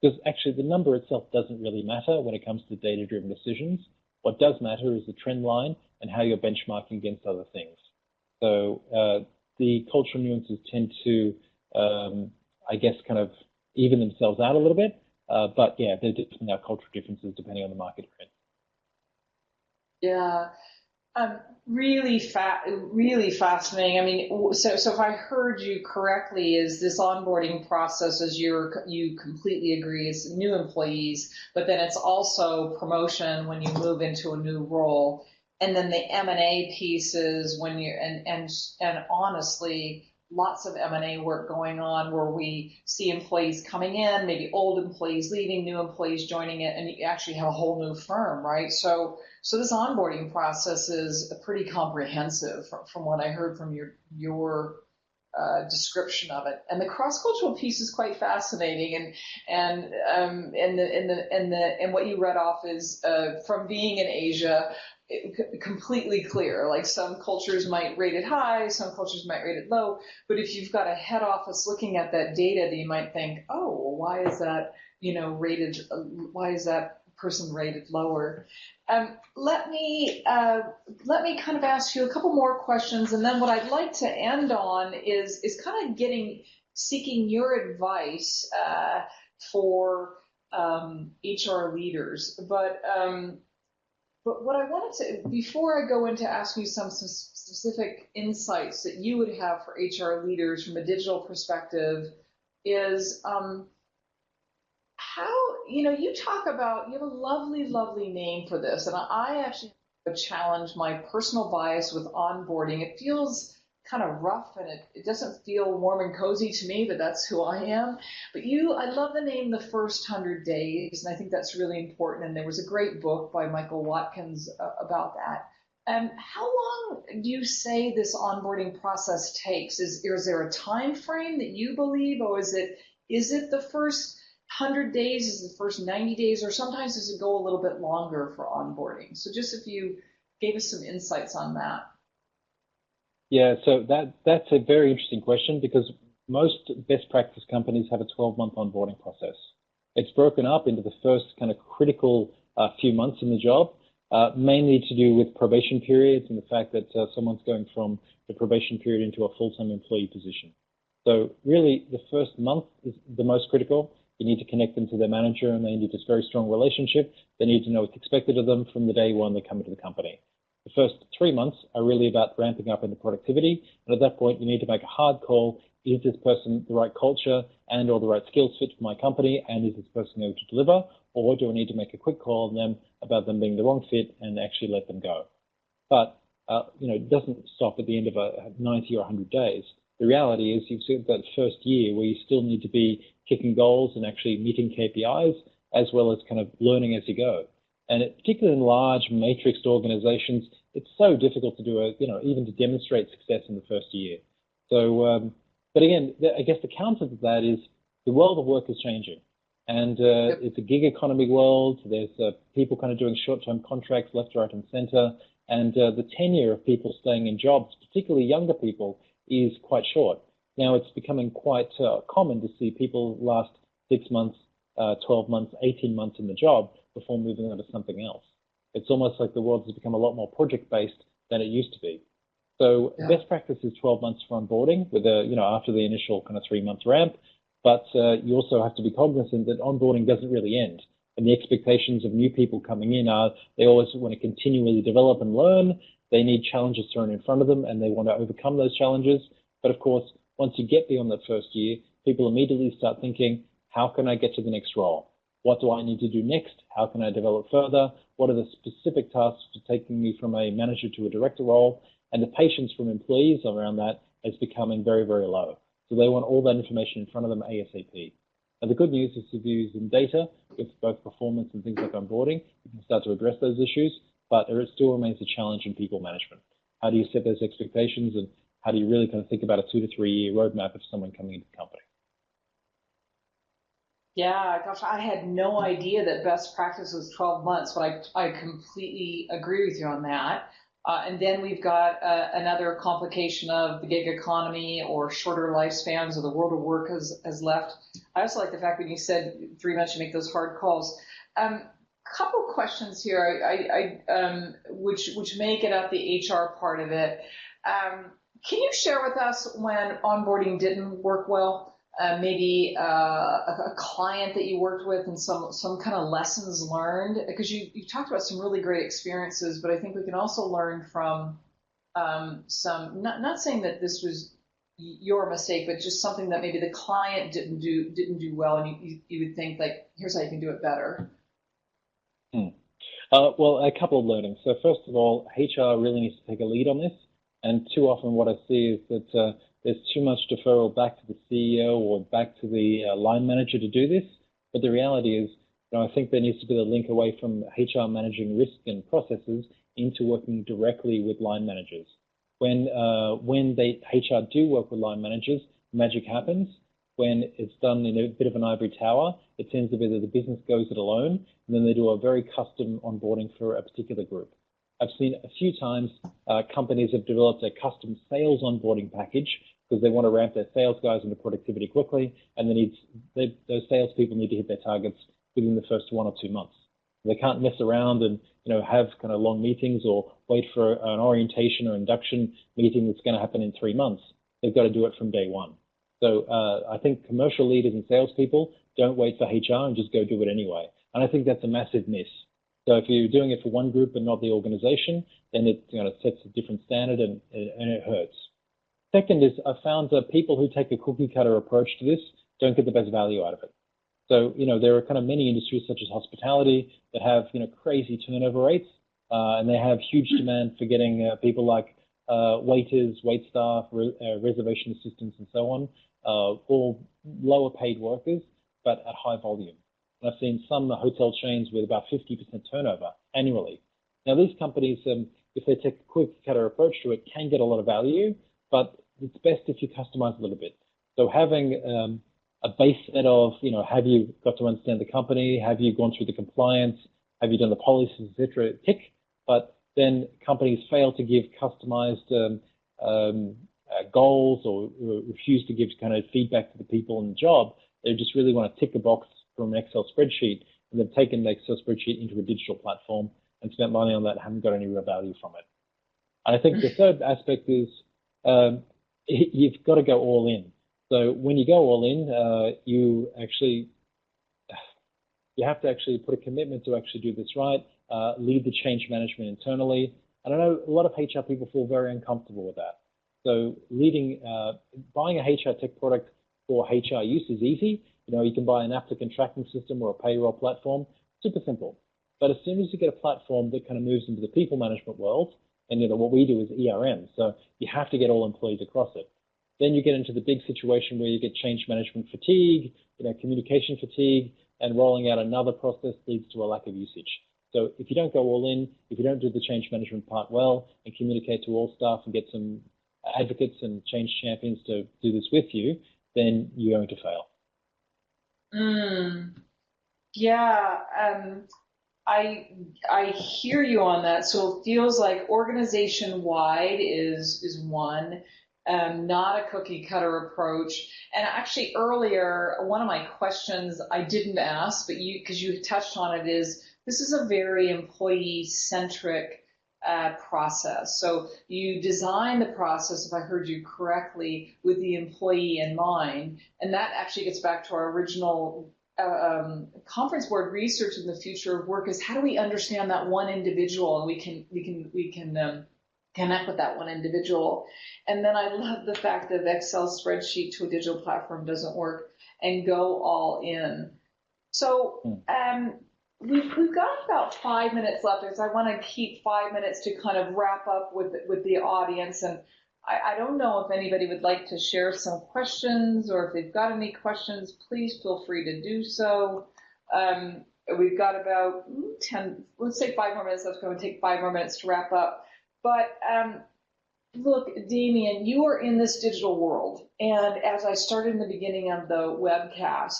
Speaker 2: Because actually the number itself doesn't really matter when it comes to data-driven decisions. What does matter is the trend line and how you're benchmarking against other things. So the cultural nuances tend to, I guess, kind of even themselves out a little bit. But yeah, there definitely are cultural differences depending on the market you're in.
Speaker 1: Yeah. Really fascinating. I mean, so if I heard you correctly, is this onboarding process, as you completely agree, is new employees, but then it's also promotion when you move into a new role, and then the M&A pieces when you and honestly, lots of M&A work going on where we see employees coming in, maybe old employees leaving, new employees joining it, and you actually have a whole new firm, right? So this onboarding process is pretty comprehensive from what I heard from your description of it, and the cross-cultural piece is quite fascinating. And what you read off is from being in Asia, completely clear. Like some cultures might rate it high, some cultures might rate it low. But if you've got a head office looking at that data, then you might think, oh, well, why is that rated? Why is that person rated lower? Let me kind of ask you a couple more questions, and then what I'd like to end on is kind of seeking your advice for HR leaders. But what I wanted to, before I go into asking you some specific insights that you would have for HR leaders from a digital perspective, is how, you talk about, you have a lovely name for this, and I actually challenge my personal bias with onboarding. It feels kind of rough, and it doesn't feel warm and cozy to me, but that's who I am. But I love the name The First 100 Days, and I think that's really important, and there was a great book by Michael Watkins about that. How long do you say this onboarding process takes? Is there a time frame that you believe, or is it the first 100 days, is the first 90 days, or sometimes does it go a little bit longer for onboarding? So just if you gave us some insights on that.
Speaker 2: Yeah, so that's a very interesting question, because most best practice companies have a 12-month onboarding process. It's broken up into the first kind of critical few months in the job, mainly to do with probation periods and the fact that someone's going from the probation period into a full-time employee position. So really, the first month is the most critical. You need to connect them to their manager, and they need this very strong relationship. They need to know what's expected of them from the day one they come into the company. The first 3 months are really about ramping up in the productivity, and at that point, you need to make a hard call. Is this person the right culture and or the right skills fit for my company, and is this person able to deliver, or do I need to make a quick call on them about them being the wrong fit and actually let them go? But it doesn't stop at the end of 90 or 100 days. The reality is you've got that first year where you still need to be kicking goals and actually meeting KPIs, as well as kind of learning as you go. And particularly in large matrixed organizations, it's so difficult to do even to demonstrate success in the first year. So, but again, I guess the counter to that is the world of work is changing, and it's a gig economy world. There's people kind of doing short-term contracts left, right, and center, and the tenure of people staying in jobs, particularly younger people, is quite short. Now it's becoming quite common to see people last 6 months, 12 months, 18 months in the job before moving on to something else. It's almost like the world has become a lot more project-based than it used to be. So best practice is 12 months for onboarding, with after the initial kind of 3 months ramp. But you also have to be cognizant that onboarding doesn't really end. And the expectations of new people coming in are they always want to continually develop and learn. They need challenges thrown in front of them, and they want to overcome those challenges. But of course, once you get beyond that first year, people immediately start thinking, how can I get to the next role? What do I need to do next? How can I develop further? What are the specific tasks for taking me from a manager to a director role? And the patience from employees around that is becoming very, very low. So they want all that information in front of them ASAP. And the good news is if you're using data with both performance and things like onboarding, you can start to address those issues, but there still remains a challenge in people management. How do you set those expectations, and how do you really kind of think about a 2 to 3 year roadmap of someone coming into the company?
Speaker 1: Yeah, gosh, I had no idea that best practice was 12 months, but I completely agree with you on that. And then we've got another complication of the gig economy or shorter lifespans, or the world of work has left. I also like the fact that you said 3 months you make those hard calls. Couple questions here, which make it up the HR part of it. Can you share with us when onboarding didn't work well? Maybe a client that you worked with and some kind of lessons learned, because you talked about some really great experiences, but I think we can also learn from some, not saying that this was your mistake, but just something that maybe the client didn't do well, and you would think, like, here's how you can do it better.
Speaker 2: Well, a couple of learnings. So first of all, HR really needs to take a lead on this, and too often what I see is that there's too much deferral back to the CEO or back to the line manager to do this. But the reality is, I think there needs to be a link away from HR managing risk and processes into working directly with line managers. When HR do work with line managers, magic happens. When it's done in a bit of an ivory tower, it tends to be that the business goes it alone, and then they do a very custom onboarding for a particular group. I've seen a few times companies have developed a custom sales onboarding package because they want to ramp their sales guys into productivity quickly, and those salespeople need to hit their targets within the first 1 or 2 months. They can't mess around and have kind of long meetings or wait for an orientation or induction meeting that's going to happen in 3 months. They've got to do it from day one. So I think commercial leaders and salespeople don't wait for HR and just go do it anyway. And I think that's a massive miss. So if you're doing it for one group and not the organization, then it sets a different standard and it hurts. Second is I found that people who take a cookie cutter approach to this don't get the best value out of it. So, there are kind of many industries such as hospitality that have, crazy turnover rates, and they have huge demand for getting people like waiters, wait staff, reservation assistants, and so on, all lower paid workers, but at high volume. And I've seen some hotel chains with about 50% turnover annually. Now, these companies, if they take a cookie cutter approach to it, can get a lot of value, but it's best if you customize a little bit. So having a base set of, have you got to understand the company? Have you gone through the compliance? Have you done the policies, etc.? Tick. But then companies fail to give customized goals or refuse to give kind of feedback to the people in the job. They just really want to tick a box from an Excel spreadsheet, and they've taken the Excel spreadsheet into a digital platform and spent money on that and haven't got any real value from it. And I think the third aspect is you've got to go all in. So when you go all in, you have to actually put a commitment to actually do this right, lead the change management internally. And I know a lot of HR people feel very uncomfortable with that. So buying a HR tech product for HR use is easy. You can buy an applicant tracking system or a payroll platform, super simple. But as soon as you get a platform that kind of moves into the people management world, and what we do is ERM, so you have to get all employees across it. Then you get into the big situation where you get change management fatigue, communication fatigue, and rolling out another process leads to a lack of usage. So if you don't go all in, if you don't do the change management part well and communicate to all staff and get some advocates and change champions to do this with you, then you're going to fail.
Speaker 1: Yeah, I hear you on that. So it feels like organization-wide is one, not a cookie cutter approach. And actually earlier, one of my questions I didn't ask, but because you touched on it, is this is a very employee-centric process. So you design the process, if I heard you correctly, with the employee in mind, and that actually gets back to our original conference board research in the future of work is how do we understand that one individual, and we can connect with that one individual. And then I love the fact that Excel spreadsheet to a digital platform doesn't work, and go all in. So we've got about 5 minutes left, because I want to keep 5 minutes to kind of wrap up with the audience. And I don't know if anybody would like to share some questions, or if they've got any questions, please feel free to do so. We've got about 10, let's say 5 more minutes. That's going to take 5 more minutes to wrap up. But look, Damien, you are in this digital world. And as I started in the beginning of the webcast,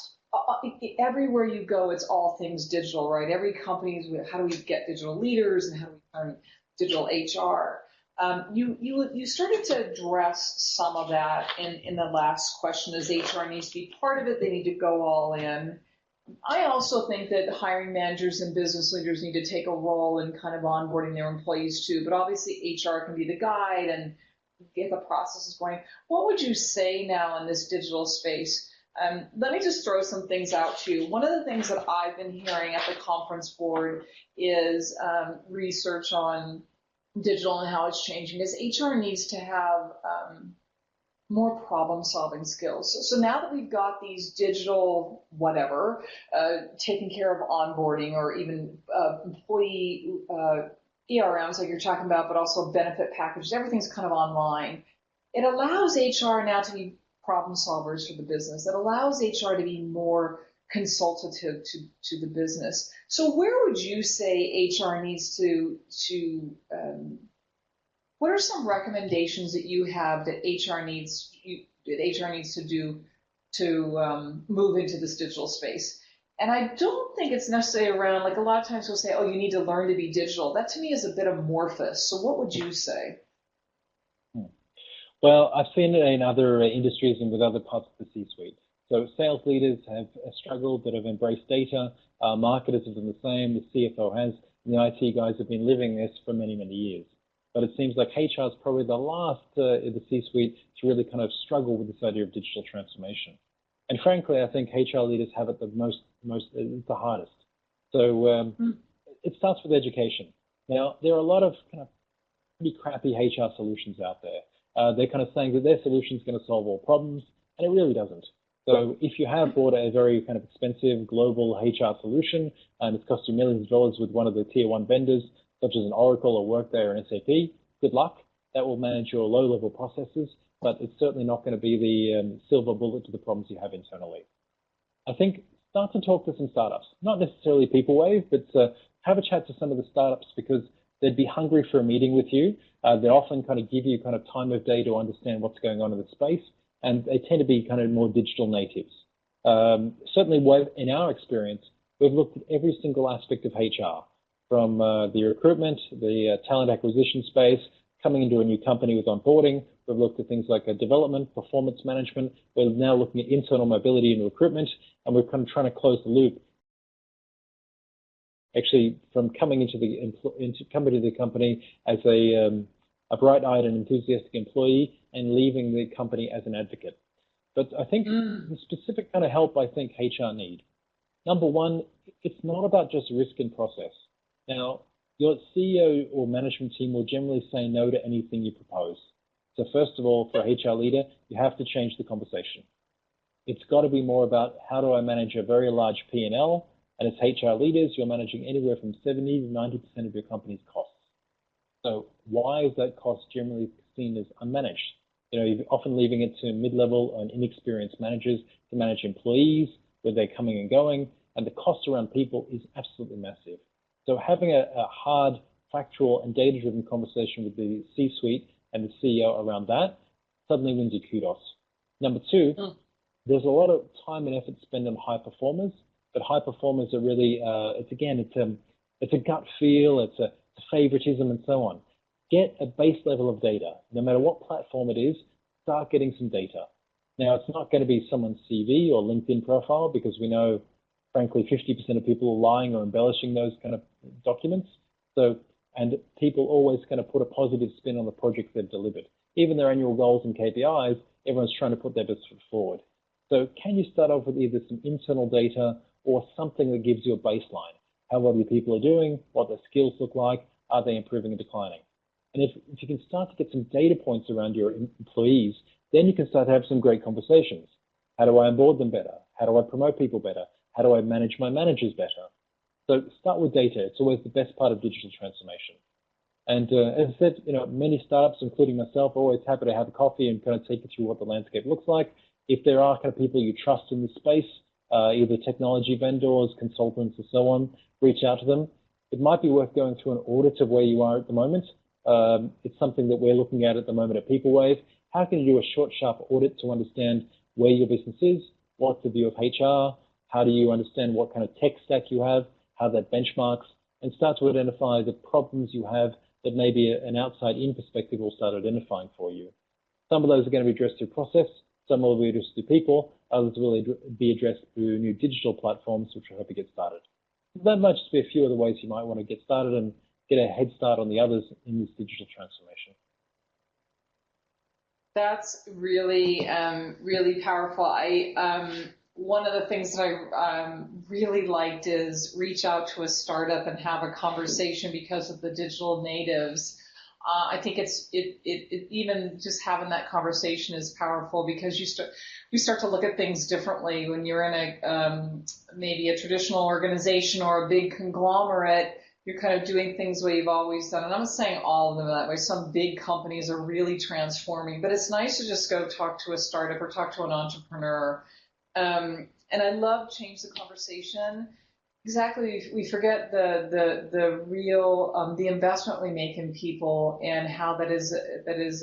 Speaker 1: everywhere you go, it's all things digital, right? Every company's, how do we get digital leaders, and how do we turn digital HR? You started to address some of that in the last question, as HR needs to be part of it. They need to go all in. I also think that hiring managers and business leaders need to take a role in kind of onboarding their employees too. But obviously HR can be the guide and get the processes going. What would you say now in this digital space? Let me just throw some things out to you. One of the things that I've been hearing at the conference board is research on digital and how it's changing, is HR needs to have more problem-solving skills. So now that we've got these digital whatever, taking care of onboarding, or even employee ERMs like you're talking about, but also benefit packages, everything's kind of online. It allows HR now to be problem solvers for the business. It allows HR to be more consultative to the business. So where would you say HR needs to what are some recommendations that you have that HR needs to do to move into this digital space? And I don't think it's necessarily around, like a lot of times we'll say, oh, you need to learn to be digital. That to me is a bit amorphous. So what would you say?
Speaker 2: Well, I've seen it in other industries and with other parts of the C-suite. So sales leaders have struggled, but have embraced data. Marketers have done the same. The CFO has. And the IT guys have been living this for many, many years. But it seems like HR is probably the last in the C-suite to really kind of struggle with this idea of digital transformation. And frankly, I think HR leaders have it the hardest. So it starts with education. Now, there are a lot of kind of pretty crappy HR solutions out there. They're kind of saying that their solution is going to solve all problems, and it really doesn't. So if you have bought a very kind of expensive global HR solution, and it's cost you millions of dollars with one of the tier 1 vendors, such as an Oracle or Workday or an SAP, good luck. That will manage your low-level processes, but it's certainly not going to be the silver bullet to the problems you have internally. I think start to talk to some startups, not necessarily People Wave, but have a chat to some of the startups, because they'd be hungry for a meeting with you. They often kind of give you kind of time of day to understand what's going on in the space, and they tend to be kind of more digital natives. Certainly, in our experience, we've looked at every single aspect of HR, from the recruitment, the talent acquisition space, coming into a new company with onboarding. We've looked at things like development, performance management. We're now looking at internal mobility and recruitment, and we're kind of trying to close the loop. Actually, from coming into the company as a bright-eyed and enthusiastic employee, and leaving the company as an advocate. But I think the specific kind of help I think HR need. Number one, it's not about just risk and process. Now, your CEO or management team will generally say no to anything you propose. So first of all, for a HR leader, you have to change the conversation. It's got to be more about how do I manage a very large P&L, and as HR leaders, you're managing anywhere from 70 to 90% of your company's costs. So why is that cost generally seen as unmanaged? You're often leaving it to mid-level and inexperienced managers to manage employees, where they're coming and going, and the cost around people is absolutely massive. So having a hard, factual, and data-driven conversation with the C-suite and the CEO around that suddenly wins you kudos. Number two, there's a lot of time and effort spent on high performers, but high performers are really, it's a gut feel, it's a favoritism, and so on. Get a base level of data. No matter what platform it is, start getting some data. Now, it's not going to be someone's CV or LinkedIn profile, because we know, frankly, 50% of people are lying or embellishing those kind of documents. So, and people always kind of put a positive spin on the projects they've delivered. Even their annual goals and KPIs, everyone's trying to put their best foot forward. So can you start off with either some internal data or something that gives you a baseline? How well your people are doing, what their skills look like, are they improving and declining? And if you can start to get some data points around your employees, then you can start to have some great conversations. How do I onboard them better? How do I promote people better? How do I manage my managers better? So start with data. It's always the best part of digital transformation. And as I said, many startups, including myself, are always happy to have a coffee and kind of take you through what the landscape looks like. If there are kind of people you trust in this space, either technology vendors, consultants, or so on, reach out to them. It might be worth going through an audit of where you are at the moment. It's something that we're looking at the moment at PeopleWave. How can you do a short, sharp audit to understand where your business is? What's the view of HR? How do you understand what kind of tech stack you have? How that benchmarks? And start to identify the problems you have that maybe an outside-in perspective will start identifying for you. Some of those are going to be addressed through process. Some will be addressed through people. Others will be addressed through new digital platforms, which will help you get started. That might just be a few of the ways you might want to get started and get a head start on the others in this digital transformation.
Speaker 1: That's really, really powerful. One of the things that I really liked is reach out to a startup and have a conversation because of the digital natives. I think even just having that conversation is powerful because you start to look at things differently when you're in maybe a traditional organization or a big conglomerate. You're kind of doing things the way you've always done. And I'm not saying all of them that way. Some big companies are really transforming, but it's nice to just go talk to a startup or talk to an entrepreneur. And I love change the conversation. Exactly, we forget the real the investment we make in people and how that is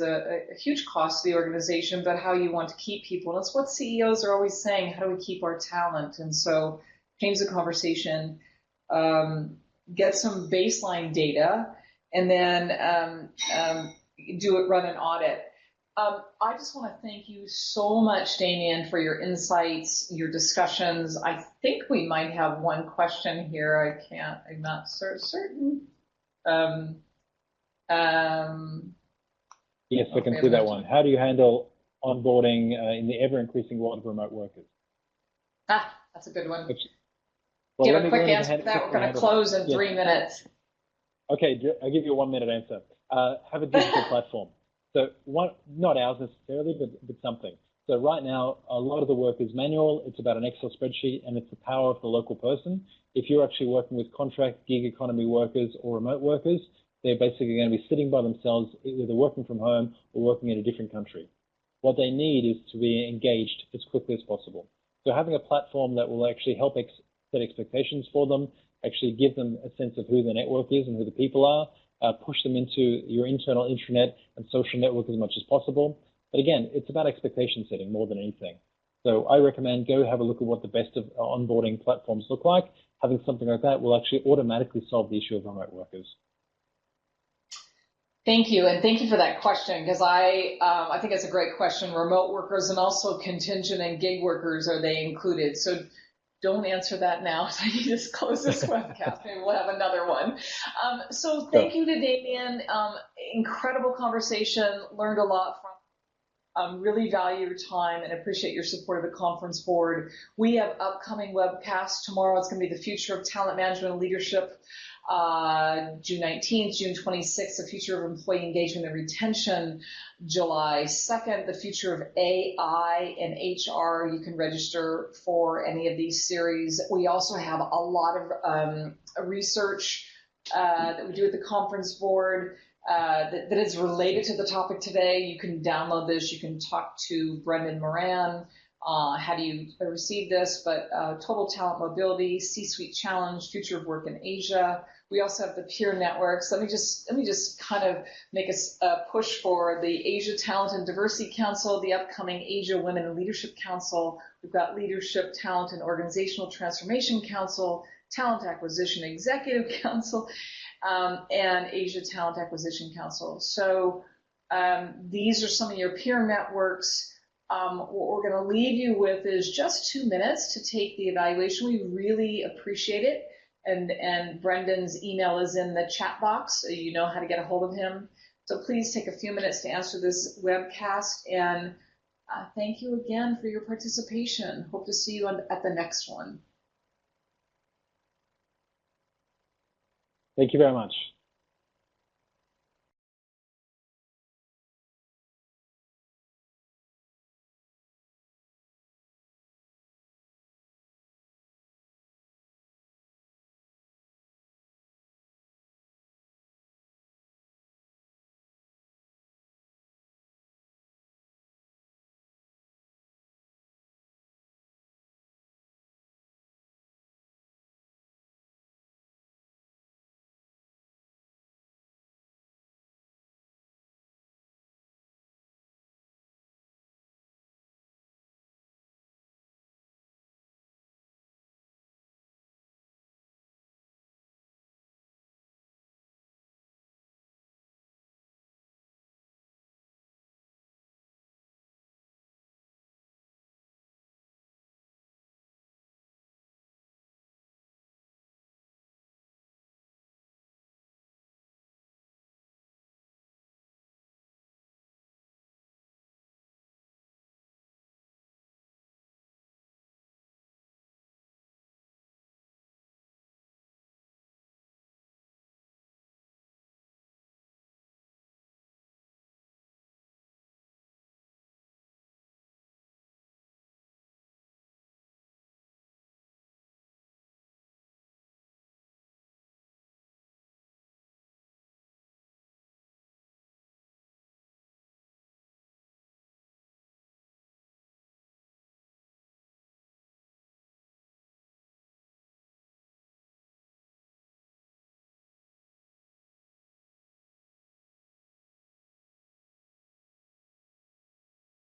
Speaker 1: a huge cost to the organization, but how you want to keep people. And that's what CEOs are always saying: how do we keep our talent? And so, change the conversation, get some baseline data, and then run an audit. I just want to thank you so much, Damien, for your insights, your discussions. I think we might have one question here. I'm not certain.
Speaker 2: Yes, I can see that one. How do you handle onboarding in the ever-increasing world of remote workers?
Speaker 1: That's a good one.
Speaker 2: Well,
Speaker 1: give a quick answer to that. We're going to close in 3 minutes.
Speaker 2: Okay, I'll give you a 1-minute answer. Have a digital platform. So not ours necessarily, but something. So right now, a lot of the work is manual. It's about an Excel spreadsheet, and it's the power of the local person. If you're actually working with contract, gig economy workers or remote workers, they're basically going to be sitting by themselves, either working from home or working in a different country. What they need is to be engaged as quickly as possible. So having a platform that will actually help set expectations for them, actually give them a sense of who the network is and who the people are, push them into your internal intranet and social network as much as possible. But again, it's about expectation setting more than anything. So I recommend go have a look at what the best of onboarding platforms look like. Having something like that will actually automatically solve the issue of remote workers.
Speaker 1: Thank you, and thank you for that question, because I think it's a great question. Remote workers and also contingent and gig workers, are they included? So don't answer that now. I need to close this webcast. Maybe we'll have another one. So thank you to Damien. Incredible conversation. Learned a lot from. Really value your time and appreciate your support of the conference board. We have upcoming webcasts tomorrow. It's going to be the Future of Talent Management and Leadership. June 19th, June 26th, the Future of Employee Engagement and Retention. July 2nd, the Future of AI and HR. You can register for any of these series. We also have a lot of research that we do at the conference board that is related to the topic today. You can download this. You can talk to Brendan Moran. How do you receive this? But Total Talent Mobility, C-Suite Challenge, Future of Work in Asia. We also have the peer networks. Let me just kind of make a push for the Asia Talent and Diversity Council, the upcoming Asia Women in Leadership Council. We've got Leadership, Talent, and Organizational Transformation Council, Talent Acquisition Executive Council, and Asia Talent Acquisition Council. So these are some of your peer networks. What we're going to leave you with is just 2 minutes to take the evaluation. We really appreciate it. And Brendan's email is in the chat box, so you know how to get a hold of him. So please take a few minutes to answer this webcast. And thank you again for your participation. Hope to see you at the next one.
Speaker 2: Thank you very much.